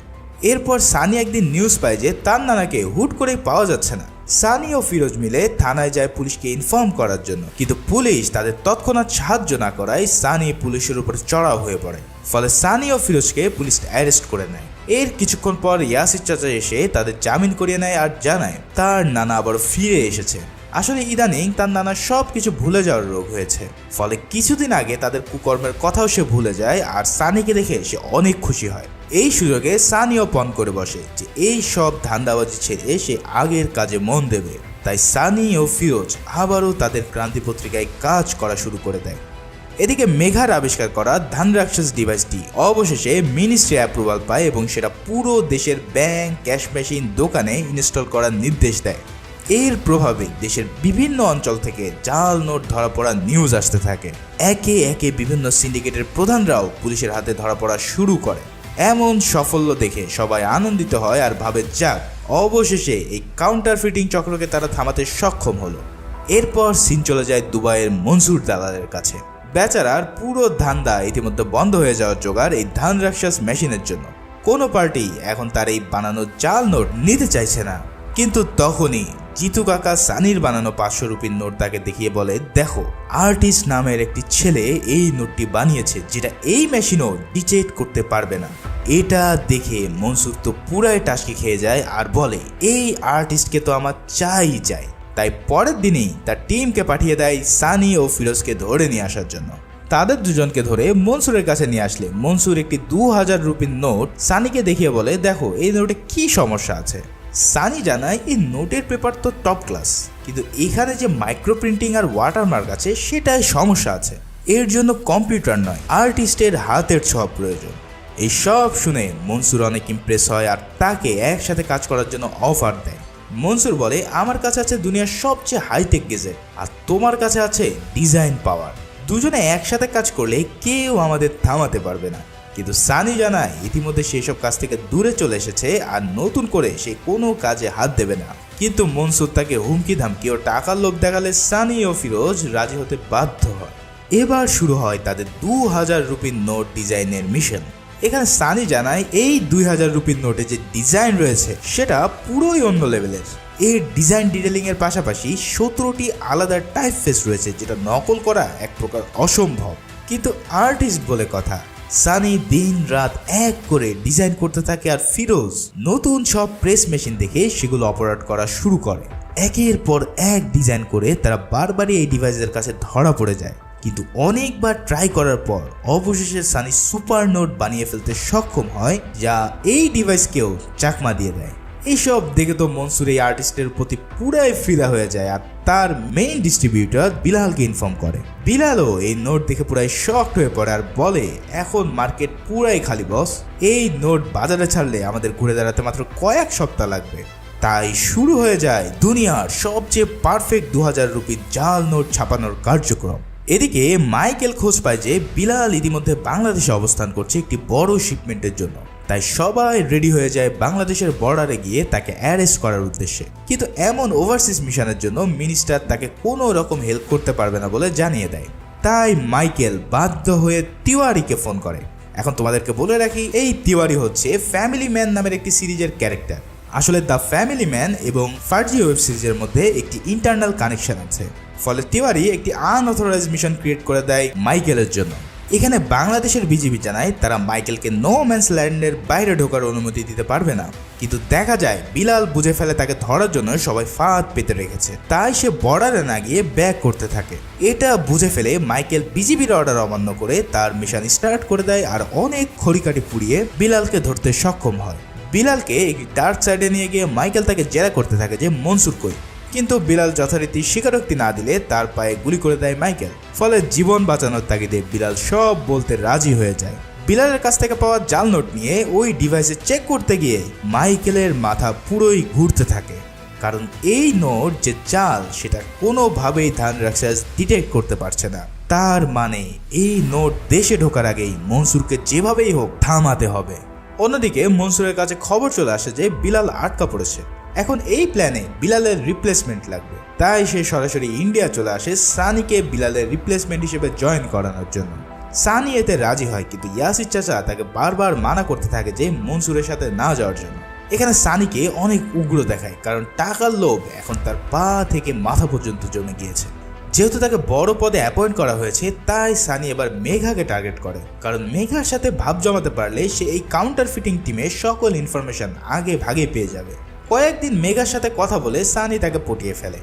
এরপর সানি একদিন নিউজ পায় যে তার নানাকে হুট করেই পাওয়া যাচ্ছে না। সানি ও ফিরোজ মিলে থানায় যায় পুলিশকে ইনফর্ম করার জন্য, কিন্তু পুলিশ তাদের তৎক্ষণাৎ সাহায্য না করায় সানি পুলিশের উপর চড়াও হয়ে পড়ে। ফলে সানি ও ফিরোজকে পুলিশ অ্যারেস্ট করে নেয়। এর কিছুক্ষণ পর ইয়াসির চাচা এসে তাদের জামিন করিয়ে নেয় আর জানায় তার নানা আবার ফিরে এসেছে। আসলে ইদানিং তার নানা সব কিছু ভুলে যাওয়ার রোগ হয়েছে, ফলে কিছুদিন আগে তাদের কুকর্মের কথাও সে ভুলে যায়, আর সানিকে দেখে সে অনেক খুশি হয়। এই সুযোগে সানিও পণ করে বসে যে এই সব ধান্দাবাজি ছেড়ে সে আগের কাজে মন দেবে। তাই সানি ও ফিরোজ আবারও তাদের ক্রান্তি পত্রিকায় কাজ করা শুরু করে দেয়। এদিকে মেঘার আবিষ্কার করা ধানরাক্ষস ডিভাইসটি অবশেষে মিনিস্ট্রি অ্যাপ্রুভাল পায় এবং সেটা পুরো দেশের ব্যাংক, ক্যাশ মেশিন, দোকানে ইনস্টল করার নির্দেশ দেয়। এর প্রভাবে দেশের বিভিন্ন অঞ্চল থেকে জাল নোট ধরা পড়া নিউজ আসতে থাকে। একে একে বিভিন্ন সিন্ডিকেটের প্রধানরাও পুলিশের হাতে ধরা পড়া শুরু করে। এমন সাফল্য দেখে সবাই আনন্দিত হয় আর ভাবে যাক অবশেষে এই কাউন্টার ফিটিং চক্রকে তারা থামাতে সক্ষম হলো। এরপর সিন চলে যায় দুবাইয়ের মনসুর দালালের কাছে। বেচারার পুরো ধান্দা ইতিমধ্যে বন্ধ হয়ে যাওয়ার জোগাড় এই ধান রাক্ষস মেশিনের জন্য। কোনো পার্টি এখন তার এই বানানো জাল নোট নিতে চাইছে না। কিন্তু তখনই জিতু কাকা সানির বানানো 500 রুপির নোট তাকে দেখিয়ে বলে, দেখো আর্টিস্ট নামের একটি ছেলে এই নোটটি বানিয়েছে, যেটা এই মেশিনও ডিটেক্ট করতে পারবে না। এটা দেখে মনসুর তো পুরাই টাসকি খেয়ে যায় আর বলে, এই আর্টিস্টকে তো আমার চাই। তাই পরের দিনই তার টিমকে পাঠিয়ে দেয় সানি ও ফিরোজকে ধরে নিয়ে আসার জন্য। তাদের দুজনকে ধরে মনসুরের কাছে নিয়ে আসলে মনসুর একটি 2000 রুপির নোট সানিকে দেখিয়ে বলে, দেখো এই নোটে কি সমস্যা আছে। সানি জানায় এই নোটের পেপার তো টপ ক্লাস, কিন্তু এখানে যে মাইক্রো প্রিন্টিং আর ওয়াটারমার্ক আছে সেটাই সমস্যা আছে। এর জন্য কম্পিউটার নয়, আর্টিস্টের হাতের ছোঁয়া প্রয়োজন। এই সব শুনে মনসুর অনেক ইমপ্রেস হয় আর তাকে একসাথে কাজ করার জন্য অফার দেয়। মনসুর বলে, আমার কাছে আছে দুনিয়ার সবচেয়ে হাইটেক গেজেট আর তোমার কাছে আছে ডিজাইন পাওয়ার। দুজনে একসাথে কাজ করলে কেউ আমাদের থামাতে পারবে না। কিন্তু সানি জানায় ইতিমধ্যে সেই সব কাজ থেকে দূরে চলে এসেছে আর নতুন করে সে কোনো কাজে হাত দেবে না। কিন্তু মনসুর তাকে হুমকি ধামকি ও টাকার লোভ দেখালে সানি ও ফিরোজ রাজি হতে বাধ্য হয়। এবার শুরু হয় তাদের 2000 রুপির নোট ডিজাইনের মিশন। এখানে সানি জানায় এই 2000 রুপির নোটে যে ডিজাইন রয়েছে সেটা পুরোই অন্য লেভেলের। এর ডিজাইন ডিটেলিং এর পাশাপাশি 17টি আলাদা টাইপ ফেস রয়েছে, যেটা নকল করা এক প্রকার অসম্ভব। কিন্তু আর্টিস্ট বলে কথা, সানি দিন রাত এক করে ডিজাইন করতে থাকে আর ফিরোজ নতুন সব প্রেস মেশিন দেখে সেগুলো অপারেট করা শুরু করে। একের পর এক ডিজাইন করে তারা বারবারই এই ডিভাইসের কাছে ধরা পড়ে যায়। কিন্তু অনেকবার ট্রাই করার পর অবশেষে সানি সুপার নোট বানিয়ে ফেলতে সক্ষম হয়, যা এই ডিভাইসকেও চাকমা দিয়ে দেয়। এইসব দেখে তো মনসুর এই আর্টিস্টের প্রতি পুরাই ফিদা হয়ে যায় আর তার মেইন ডিস্ট্রিবিউটর বিলালকে ইনফর্ম করে। বিলালও এই নোট দেখে পুরাই শকড হয়ে পড়ে আর বলে, এখন মার্কেট পুরাই খালি বস, এই নোট বাজারে ছাড়লে আমাদের ঘুরে দাঁড়াতে মাত্র কয়েক সপ্তাহ লাগবে। তাই শুরু হয়ে যায় দুনিয়ার সবচেয়ে পারফেক্ট 2000 রুপির জাল নোট ছাপানোর কার্যক্রম। এদিকে মাইকেল খোঁজ পায় যে বিলাল ইতিমধ্যে বাংলাদেশে অবস্থান করছে একটি বড় শিপমেন্টের জন্য। তাই সবাই রেডি হয়ে যায় বাংলাদেশের বর্ডারে গিয়ে তাকে অ্যারেস্ট করার উদ্দেশ্যে। কিন্তু এমন ওভারসিজ মিশনের জন্য মিনিস্টার তাকে কোনো রকম হেল্প করতে পারবে না বলে জানিয়ে দেয়। তাই মাইকেল বাধ্য হয়ে তিওয়ারিকে ফোন করে। এখন তোমাদেরকে বলে রাখি, এই তিওয়ারি হচ্ছে ফ্যামিলি ম্যান নামের একটি সিরিজের ক্যারেক্টার। আসলে দ্য ফ্যামিলি ম্যান এবং ফার্জি ওয়েব সিরিজের মধ্যে একটি ইন্টারনাল কানেকশন আছে। ফলে তিওয়ারি একটি আনঅথরাইজ মিশন ক্রিয়েট করে দেয় মাইকেলের জন্য। এখানে বাংলাদেশের বিজিবি জানায় তারা মাইকেলকে নো ম্যানস ল্যান্ডের বাইরে ঢোকার অনুমতি দিতে পারবে না। কিন্তু দেখা যায় বিলাল বুঝে ফেলে তাকে ধরার জন্য সবাই ফাঁদ পেতে রেখেছে, তাই সে বর্ডারে না গিয়ে ব্যাক করতে থাকে। এটা বুঝে ফেলে মাইকেল বিজিবির অর্ডার অমান্য করে তার মিশন স্টার্ট করে দেয় আর অনেক খড়িকাঠি পুড়িয়ে বিলালকে ধরতে সক্ষম হয়। বিলালকে একটি ডার্ক সাইডে নিয়ে গিয়ে মাইকেল তাকে জেরা করতে থাকে যে মনসুর কই। কিন্তু বিলাল যথারীতি স্বীকারোক্তি না দিলে তার পায়ে গুলি করে দেয় মাইকেল। ফলে জীবন বাঁচানোর তাগিদে বিলাল সব বলতে রাজি হয়ে যায়। বিলালের কাছ থেকে পাওয়া জাল নোট নিয়ে ওই ডিভাইসে চেক করতে গিয়ে মাইকেলের মাথা পুরোই ঘুরতে থাকে, কারণ এই নোট যে জাল সেটা কোনোভাবেই ধান রাক্ষস ডিটেক্ট করতে পারছে না। তার মানে এই নোট দেশে ঢোকার আগেই মনসুরকে যেভাবেই হোক থামাতে হবে। অন্যদিকে মনসুরের কাছে খবর চলে আসে যে বিলাল আটকা পড়েছে। এখন এই প্ল্যানে বিলালের রিপ্লেসমেন্ট লাগবে, তাই সে সরাসরি ইন্ডিয়া চলে আসে সানিকে বিলালের রিপ্লেসমেন্ট হিসেবে জয়েন করানোর জন্য। সানি এতে রাজি হয়, কিন্তু ইয়াসির চাচা তাকে বারবার মানা করতে থাকে যে মনসুরের সাথে না যাওয়ার জন্য। এখানে সানিকে অনেক উগ্র দেখায়, কারণ টাকার লোভ এখন তার পা থেকে মাথা পর্যন্ত জমে গিয়েছে। যেহেতু তাকে বড় পদে অ্যাপয়েন্ট করা হয়েছে, তাই সানি এবার মেঘাকে টার্গেট করে, কারণ মেঘার সাথে ভাব জমাতে পারলে সে এই কাউন্টার ফিটিং টিমের সকল ইনফরমেশন আগে ভাগে পেয়ে যাবে। কয়েকদিন মেঘার সাথে কথা বলে সানি তাকে পটিয়ে ফেলে।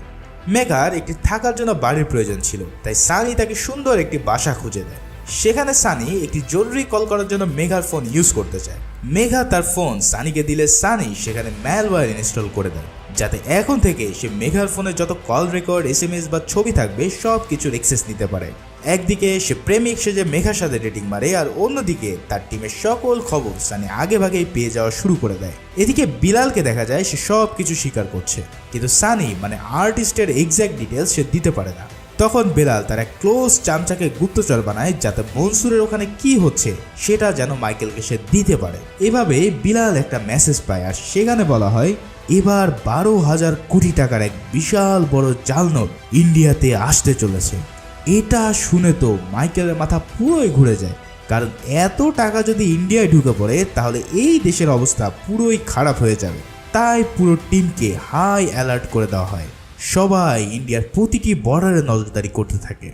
মেঘার একটি থাকার জন্য বাড়ির প্রয়োজন ছিল, তাই সানি তাকে সুন্দর একটি বাসা খুঁজে দেয়। সেখানে সানি একটি জরুরি কল করার জন্য মেঘার ফোন ইউজ করতে চায়। মেঘা তার ফোন সানিকে দিলে সানি সেখানে ম্যালওয়্যার ইনস্টল করে দেয়, যাতে এখন থেকে সে মেঘার ফোনে যত কল রেকর্ড, SMS বা ছবি থাকবে সব কিছুর অ্যাক্সেস নিতে পারে। একদিকে সে প্রেমিক সেজে মেঘার সাথে ডেটিং মারে, আর অন্যদিকে তার টিমের সকল খবর সানি আগে ভাগেই পেয়ে যাওয়া শুরু করে দেয়। এদিকে বিলালকে দেখা যায় সে সব কিছু স্বীকার করছে, কিন্তু সানি মানে আর্টিস্টের এক্স্যাক্ট ডিটেলস সে দিতে পারে না। তখন বিলাল তার এক ক্লোজ চামচাকে গুপ্তচর বানায়, যাতে মনসুরের ওখানে কি হচ্ছে সেটা যেন মাইকেলকে সে দিতে পারে। এভাবে বিলাল একটা মেসেজ পায়, আর সেখানে বলা হয় এবার 12,000 কোটি টাকার এক বিশাল বড় জাল নোট ইন্ডিয়াতে আসতে চলেছে। এটা শুনে তো মাইকেলের মাথা পুরোই ঘুরে যায়, কারণ এত টাকা যদি ইন্ডিয়ায় ঢুকে পড়ে তাহলে এই দেশের অবস্থা পুরোই খারাপ হয়ে যাবে। তাই পুরো টিমকে হাই অ্যালার্ট করে দেওয়া হয়। সবাই ইন্ডিয়ার প্রতিটি বর্ডারে নজরদারি করতে থাকে।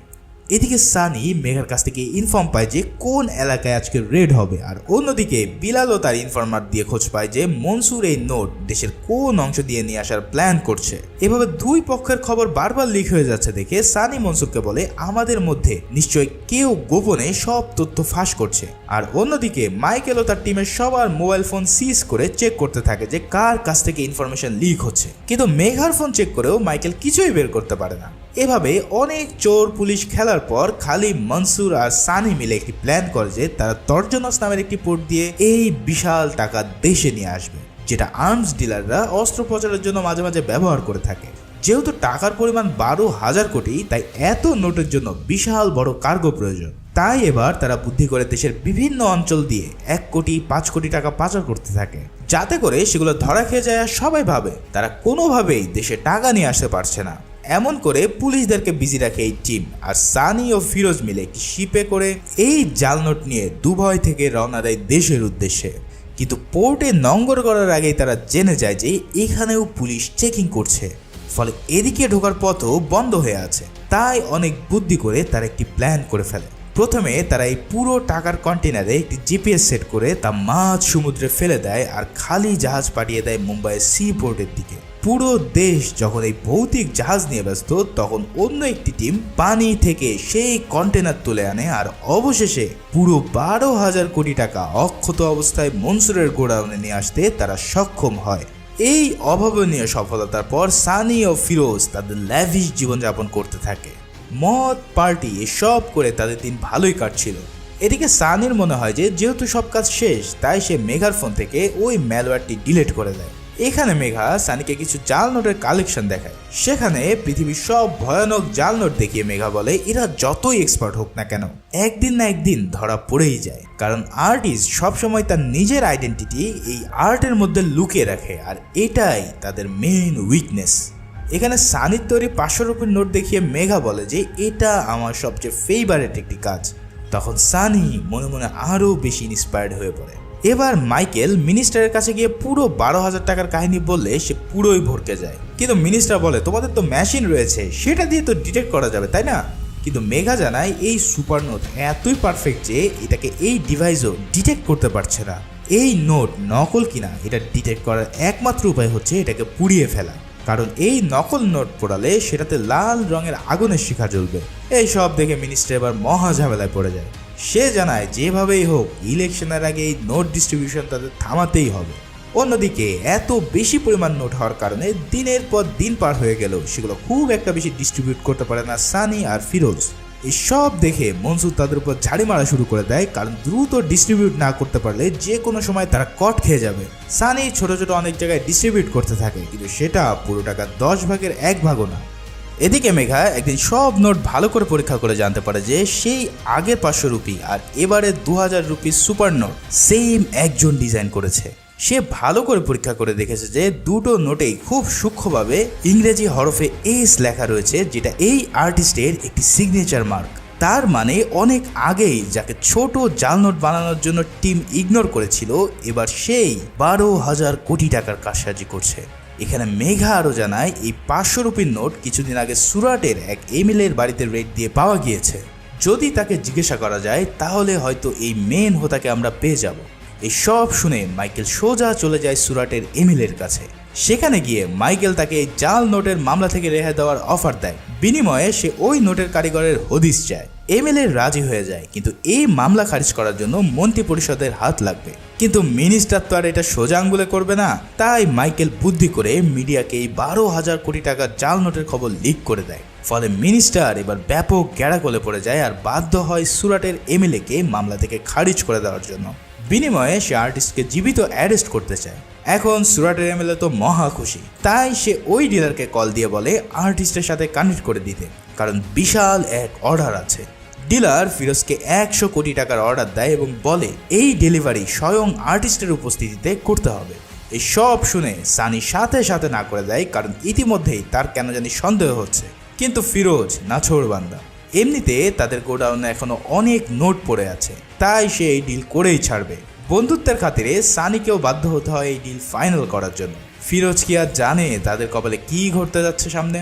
এদিকে সানি মেঘার কাছ থেকে ইনফর্ম পায় যে কোন এলাকায় আজকে রেড হবে, আর অন্যদিকে বিলালও তার ইনফরমার দিয়ে খোঁজ পায় যে মনসুর এই নোট দেশের কোন অংশ দিয়ে নিয়ে আসার প্ল্যান করছে। এভাবে দুই পক্ষের খবর বারবার লিক হয়ে যাচ্ছে দেখে সানি মনসুরকে বলে আমাদের মধ্যে নিশ্চয় কেউ গোপনে সব তথ্য ফাঁস করছে। আর অন্যদিকে মাইকেলও তার টিমের সবার মোবাইল ফোন সিজ করে চেক করতে থাকে যে কার কাছ থেকে ইনফরমেশন লিক হচ্ছে, কিন্তু মেঘার ফোন চেক করেও মাইকেল কিছুই বের করতে পারে না। এভাবে অনেক চোর পুলিশ খেলার পর খালি মনসুর আর সানি মিলে একটি প্ল্যান করে যে তারা তর্জনস নামের একটি পোর্ট দিয়ে এই বিশাল টাকা দেশে নিয়ে আসবে, যেটা আর্মস ডিলাররা অস্ত্র প্রচারের জন্য মাঝে মাঝে ব্যবহার করে থাকে। যেহেতু টাকার পরিমাণ 12,000 কোটি, তাই এত নোটের জন্য বিশাল বড় কার্গো প্রয়োজন। তাই এবার তারা বুদ্ধি করে দেশের বিভিন্ন অঞ্চল দিয়ে 1 কোটি 5 কোটি টাকা পাচার করতে থাকে, যাতে করে সেগুলো ধরা খেয়ে যায়। আর সবাই ভাবে তারা কোনোভাবেই দেশে টাকা নিয়ে আসতে পারছে না। এমন করে পুলিশদেরকে বিজি রাখে এই টিম। আর সানি ও ফিরোজ মিলে একটি শিপে করে এই জাল নোট নিয়ে দুবাই থেকে রওনা দেয় দেশের উদ্দেশ্যে। কিন্তু পোর্টে নোঙ্গর করার আগেই তারা জেনে যায় যে এখানেও পুলিশ চেকিং করছে, ফলে এদিকে ঢোকার পথও বন্ধ হয়ে আছে। তাই অনেক বুদ্ধি করে তারা একটি প্ল্যান করে ফেলে। প্রথমে তারা এই পুরো টাকার কন্টেনারে একটি জিপিএস সেট করে তা মাঝ সমুদ্রে ফেলে দেয় আর খালি জাহাজ পাঠিয়ে দেয় মুম্বাইয়ের সি পোর্টের দিকে। পুরো দেশ যখন এই ভৌতিক জাহাজ নিয়ে ব্যস্ত, তখন অন্য একটি টিম পানি থেকে সেই কন্টেনার তুলে আনে। আর অবশেষে পুরো 12,000 কোটি টাকা অক্ষত অবস্থায় মনসুরের গোডাউনে নিয়ে আসতে তারা সক্ষম হয়। এই অভাবনীয় সফলতার পর সানি ও ফিরোজ তাদের ল্যাভিশ জীবনযাপন করতে থাকে। মদ পার্টি এসব করে তাদের দিন ভালোই কাটছিল। এদিকে সানির মনে হয় যে যেহেতু সব কাজ শেষ, তাই সে মেঘার ফোন থেকে ওই ম্যালওয়্যারটি ডিলিট করে দেয়। এখানে মেঘা সানিকে কিছু জাল নোটের কালেকশন দেখায়। সেখানে পৃথিবীর সব ভয়ানক জাল নোট দেখিয়ে মেঘা বলে এরা যতই এক্সপার্ট হোক না কেন একদিন না একদিন ধরা পড়েই যায়, কারণ আর্টিস্ট সবসময় তার নিজের আইডেন্টিটি এই আর্টের মধ্যে লুকিয়ে রাখে, আর এটাই তাদের মেইন উইকনেস। এখানে সানির তৈরি 500 রুপির নোট দেখিয়ে মেঘা বলে যে এটা আমার সবচেয়ে ফেভারিট একটি কাজ। তখন সানি মনে মনে আরও বেশি ইন্সপায়ার্ড হয়ে পড়ে। এবার মাইকেল মিনিস্টারের কাছে গিয়ে পুরো 12,000 টাকার কাহিনী বললে সে পুরোই ভরকে যায়। কিন্তু মিনিস্টার বলে তোমাদের তো মেশিন রয়েছে, সেটা দিয়ে তো ডিটেক্ট করা যাবে তাই না? কিন্তু মেঘা জানায় এই সুপার নোট এতই পারফেক্ট যে এটাকে এই ডিভাইসও ডিটেক্ট করতে পারছে না। এই নোট নকল কিনা এটা ডিটেক্ট করার একমাত্র উপায় হচ্ছে এটাকে পুড়িয়ে ফেলা, কারণ এই নকল নোট পোড়ালে সেটাতে লাল রঙের আগুনের শিখা জ্বলবে। এই সব দেখে মিনিস্টার এবার মহা ঝামেলায় পড়ে যায়। সে জানায় যেভাবেই হোক ইলেকশনের আগে এই নোট ডিস্ট্রিবিউশন তাদের থামাতেই হবে। অন্যদিকে এত বেশি পরিমাণ নোট হওয়ার কারণে দিনের পর দিন পার হয়ে গেল সেগুলো খুব একটা বেশি ডিস্ট্রিবিউট করতে পারে না সানি আর ফিরোজ। এসব দেখে মনসুর তাদের উপর ঝাড়ি মারা শুরু করে দেয়, কারণ দ্রুত ডিস্ট্রিবিউট না করতে পারলে যে কোনো সময় তারা কট খেয়ে যাবে। সানি ছোট ছোট অনেক জায়গায় ডিস্ট্রিবিউট করতে থাকে, কিন্তু সেটা পুরো টাকা 10 ভাগের 1 ভাগও না। এদিকে মেঘা একদিন সব নোট ভালো করে পরীক্ষা করে জানতে পারে যে সেই আগের 500 রুপি আর এবারে 2000 রুপির সুপার নোট সেম একজন ডিজাইন করেছে। সে ভালো করে পরীক্ষা করে দেখেছে যে দুটো নোটেই খুব সূক্ষ্মভাবে ইংরেজি হরফে এস লেখা রয়েছে, যেটা এই আর্টিস্টের একটি সিগনেচার মার্ক। তার মানে অনেক আগেই যাকে ছোট জাল নোট বানানোর জন্য টিম ইগনোর করেছিল, এবার সেই 12,000 কোটি টাকার কারসাজি করছে। এখানে মেঘা আরও জানায় এই 500 রুপির নোট কিছুদিন আগে সুরাটের এক এমএলএর বাড়িতে রেড দিয়ে পাওয়া গিয়েছে। যদি তাকে জিজ্ঞাসা করা যায় তাহলে হয়তো এই মেন হোতাকে আমরা পেয়ে যাব। এই সব শুনে মাইকেল সোজা চলে যায় সুরাটের এমএলএর কাছে। সেখানে গিয়ে মাইকেল তাকে এই জাল নোটের মামলা থেকে রেহাই দেওয়ার অফার দেয়। বিনিময়ে সে ওই নোটের কারিগরের হদিস চায়। এমএলএ রাজি হয়ে যায়, কিন্তু এই মামলা খারিজ করার জন্য মন্ত্রী পরিষদের হাত লাগবে। কিন্তু মিনিস্টার তো আর এটা সোজা আঙ্গুলে করবে না, তাই মাইকেল বুদ্ধি করে মিডিয়াকে এই 12,000 কোটি টাকার জাল নোটের খবর লিক করে দেয়। ফলে মিনিস্টার এবার ব্যাপক গ্যাড়াকলে পড়ে যায় আর বাধ্য হয় সুরাটের এমএলএকে মামলা থেকে খারিজ করে দেওয়ার জন্য। বিনিময়ে সে আর্টিস্টকে জীবিত অ্যারেস্ট করতে চায়। এখন সুরাটের এমএলএ তো মহা খুশি, তাই সে ওই ডিলারকে কল দিয়ে বলে আর্টিস্টের সাথে কানেক্ট করে দিতে, কারণ বিশাল এক অর্ডার আছে। ডিলার ফিরোজকে 100 কোটি টাকার অর্ডার দেয় এবং বলে এই ডেলিভারি স্বয়ং আর্টিস্টের উপস্থিতিতে করতে হবে। এই সব শুনে সানি সাথে সাথে না করে দেয়, কারণ ইতিমধ্যেই তার কেন জানি সন্দেহ হচ্ছে। কিন্তু ফিরোজ নাছোড়বান্দা, এমনিতে তাদের গোডাউনে এখনো অনেক নোট পড়ে আছে, তাই সে এই ডিল করেই ছাড়বে। বন্ধুত্বের খাতিরে সানিকেও বাধ্য হতে হয় এই ডিল ফাইনাল করার জন্য। ফিরোজ কি আর জানে তাদের কপালে কি ঘটতে যাচ্ছে সামনে।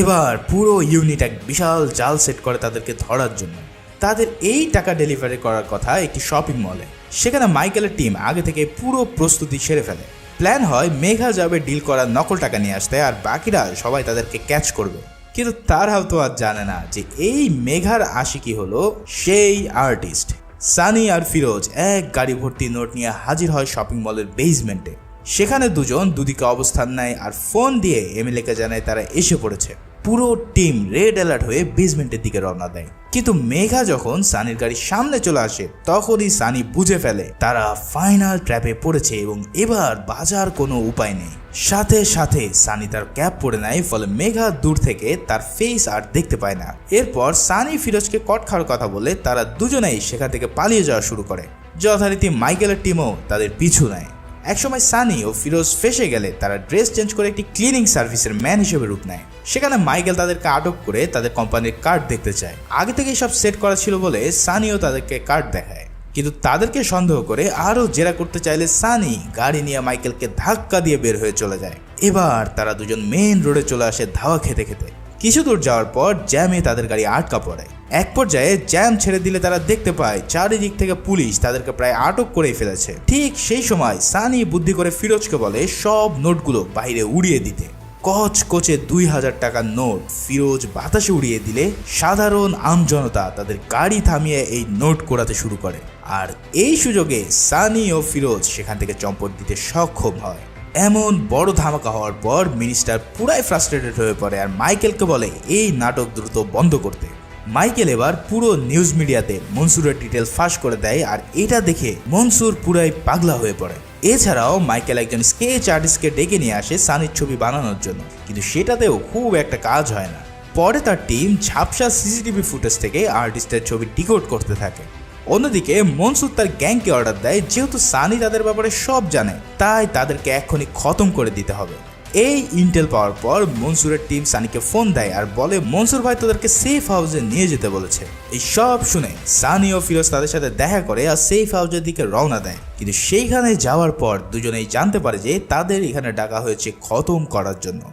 এবার পুরো ইউনিট এক বিশাল জাল সেট করে তাদেরকে ধরার জন্য। তাদের এই টাকা ডেলিভারি করার কথা একটি শপিং মলে। সেখানে মাইকেলের টিম আগে থেকে পুরো প্রস্তুতি সেরে ফেলে। প্ল্যান হয় মেঘা যাবে ডিল করার নকল টাকা নিয়ে আসতে, আর বাকিরা সবাই তাদেরকে ক্যাচ করবে। কিন্তু তারাও তো আর জানে না যে এই মেঘার আশিকি হলো সেই আর্টিস্ট। সানি আর ফিরোজ এক গাড়ি ভর্তি নোট নিয়ে হাজির হয় শপিং মলের বেসমেন্টে। সেখানে দুজন দুদিকে অবস্থান নেয় আর ফোন দিয়ে এমএলএকে জানায় তারা এসে পড়েছে। পুরো টিম রেড অ্যালার্ট হয়ে বেসমেন্টের দিকে রওনা দেয়। কিন্তু মেঘা যখন সানির গাড়ির সামনে চলে আসে তখনই সানি বুঝে ফেলে তারা ফাইনাল ট্র্যাপে পড়েছে এবং এবার বাঁচার কোনো উপায় নেই। সাথে সাথে সানি তার ক্যাপ পরে নেয়, ফলে মেঘা দূর থেকে তার ফেস আর দেখতে পায় না। এরপর সানি ফিরোজকে কট খাওয়ার কথা বলে তারা দুজনেই সেখান থেকে পালিয়ে যাওয়া শুরু করে। যথারীতি মাইকেলের টিমও তাদের পিছু নেয়। একসময় সানি ও ফিরোজ ফেসে গেলে তারা ড্রেস চেঞ্জ করে একটি ক্লিনিং সার্ভিসের ম্যান হিসেবে রূপ নেয়। সেখানে মাইকেল তাদেরকে আটক করে তাদের কোম্পানির কার্ড দেখতে চায়। আগে থেকেই সব সেট করা ছিল বলে সানিও তাদেরকে কার্ড দেখায়, কিন্তু তাদেরকে সন্দেহ করে আরও জেরা করতে চাইলে সানি গাড়ি নিয়ে মাইকেলকে ধাক্কা দিয়ে বের হয়ে চলে যায়। এবার তারা দুজন মেইন রোডে চলে আসে ধাওয়া খেতে খেতে। কিছু দূর যাওয়ার পর জ্যামে তাদের গাড়ি আটকা পড়ে। এক পর্যায়ে জ্যাম ছেড়ে দিলে তারা দেখতে পায় চারিদিক থেকে পুলিশ তাদেরকে প্রায় আটক করেই ফেলেছে। ঠিক সেই সময় সানি বুদ্ধি করে ফিরোজকে বলে সব নোটগুলো বাইরে উড়িয়ে দিতে। কচকচে 2000 টাকার নোট ফিরোজ বাতাসে উড়িয়ে দিলে সাধারণ আমজনতা তাদের গাড়ি থামিয়ে এই নোট কোড়াতে শুরু করে। আর এই সুযোগে সানি ও ফিরোজ সেখান থেকে চম্পট দিতে সক্ষম হয়। এমন বড় ধামাকা হওয়ার পর মিনিস্টার পুরাই ফ্রাস্ট্রেটেড হয়ে পড়ে আর মাইকেলকে বলে এই নাটক দ্রুত বন্ধ করতে। মাইকেল এবার পুরো নিউজ মিডিয়াতে মনসুরের ডিটেল ফাঁস করে দেয়, আর এটা দেখে মনসুর পুরাই পাগলা হয়ে পড়ে। এছাড়াও মাইকেল একজন স্কেচ আর্টিস্টকে ডেকে নিয়ে আসে সানির ছবি বানানোর জন্য, কিন্তু সেটাতেও খুব একটা কাজ হয় না। পরে তার টিম ঝাপসা সিসিটিভি ফুটেজ থেকে আর্টিস্টের ছবি ডিকোড করতে থাকে। অন্যদিকে মনসুর তার গ্যাংকে অর্ডার দেয়, যেহেতু সানি তাদের ব্যাপারে সব জানে তাই তাদেরকে এক্ষুনি খতম করে দিতে হবে। এই ইন্টেল পাওয়ার পর মনসুরের টিম সানিকে ফোন দেয় আর বলে মনসুর ভাই তাদেরকে সেফ হাউসে নিয়ে যেতে বলেছে। এই সব শুনে সানি ও ফিরোজ তাদের সাথে দেখা করে আর সেফ হাউসের দিকে রওনা দেয়। কিন্তু সেইখানে যাওয়ার পর দুজনেই জানতে পারে যে তাদের এখানে ডাকা হয়েছে খতম করার জন্য।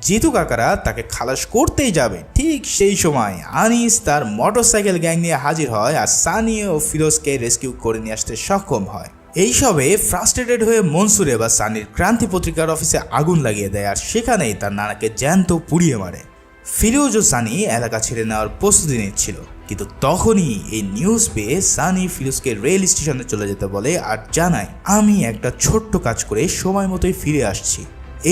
জিতু কাকারা তাকে খালাস করতেই যাবে, ঠিক সেই সময় আনিস তার মোটরসাইকেল গ্যাং নিয়ে হাজির হয় আর সানি ও ফিরোজকে রেস্কিউ করে নিয়ে আসতে সক্ষম হয়। এইসবে ফ্রাস্ট্রেটেড হয়ে মনসুর এবার সানির ক্রান্তি পত্রিকার অফিসে আগুন লাগিয়ে দেয় আর সেখানেই তার নানাকে জ্যান্ত পুড়িয়ে মারে। ফিরোজ ও সানি এলাকা ছেড়ে নেওয়ার প্রস্তুতি নিচ্ছিল, কিন্তু তখনই এই নিউজ পেয়ে সানি ফিরোজকে রেল স্টেশনে চলে যেতে বলে আর জানায় আমি একটা ছোট্ট কাজ করে সময় মতোই ফিরে আসছি।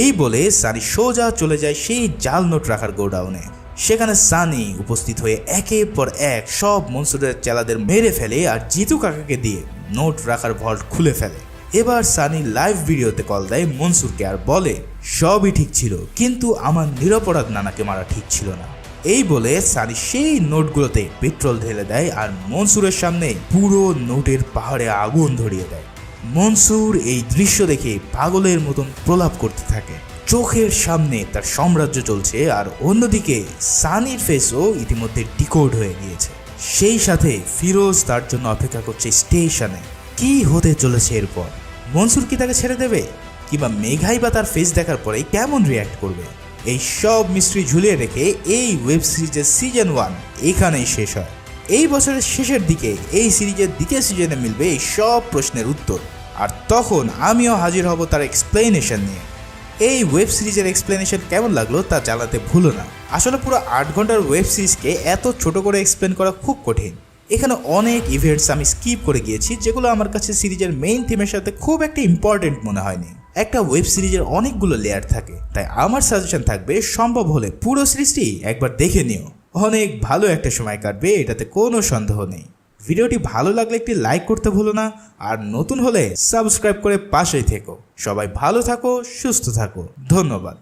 এই বলে সানি সোজা চলে যায় সেই জাল নোট রাখার গোডাউনে। সেখানে সানি উপস্থিত হয়ে একের পর এক সব মনসুরের চেলাদের মেরে ফেলে আর জিতু কাকাকে দিয়ে নোট রাখার ভল্ট খুলে ফেলে। এবার সানি লাইভ ভিডিওতে কল দেয় মনসুরকে আর বলে সবই ঠিক ছিল, কিন্তু আমার নিরপরাধ নানাকে মারা ঠিক ছিল না। এই বলে সানি সেই নোটগুলোতে পেট্রোল ঢেলে দেয় আর মনসুরের সামনে পুরো নোটের পাহাড়ে আগুন ধরিয়ে দেয়। মনসুর এই দৃশ্য দেখে পাগলের মতন প্রলাপ করতে থাকে। চোখের সামনে তার সাম্রাজ্য চলছে আর অন্যদিকে সানির ফেসও ইতিমধ্যে ডিকোড হয়ে গিয়েছে। সেই সাথে ফিরোজ তার জন্য অপেক্ষা করছে স্টেশনে। কি হতে চলেছে এরপর? মনসুর কি তাকে ছেড়ে দেবে, কিংবা মেঘাই বা তার ফেস দেখার পরে কেমন রিয়্যাক্ট করবে? এই সব মিস্ট্রি ঝুলিয়ে রেখে এই ওয়েব সিরিজের সিজন 1 এখানেই শেষ হয়। এই বছরের শেষের দিকে এই সিরিজের দ্বিতীয় সিজনে মিলবে এই সব প্রশ্নের উত্তর, আর তখন আমিও হাজির হব তার এক্সপ্লেনেশন নিয়ে। এই ওয়েব সিরিজের এক্সপ্লেনেশন কেমন লাগলো তা জানাতে ভুলো না। আসলে পুরো 8 ঘন্টার ওয়েব সিরিজকে এত ছোট করে এক্সপ্লেন করা খুব কঠিন। এখানে অনেক ইভেন্টস আমি স্কিপ করে গিয়েছি যেগুলো আমার কাছে সিরিজের মেইন থিমের সাথে খুব একটা ইম্পর্টেন্ট মনে হয়নি। একটা ওয়েব সিরিজের অনেকগুলো লেয়ার থাকে, তাই আমার সাজেশন থাকবে সম্ভব হলে পুরো সিরিজটি একবার দেখে নিও। অনেক ভালো একটা সময় কাটবে, এটাতে কোনো সন্দেহ নেই। ভিডিওটি ভালো লাগলে একটি লাইক করতে ভুলো না, আর নতুন হলে সাবস্ক্রাইব করে পাশেই থেকো। সবাই ভালো থাকো, সুস্থ থাকো, ধন্যবাদ।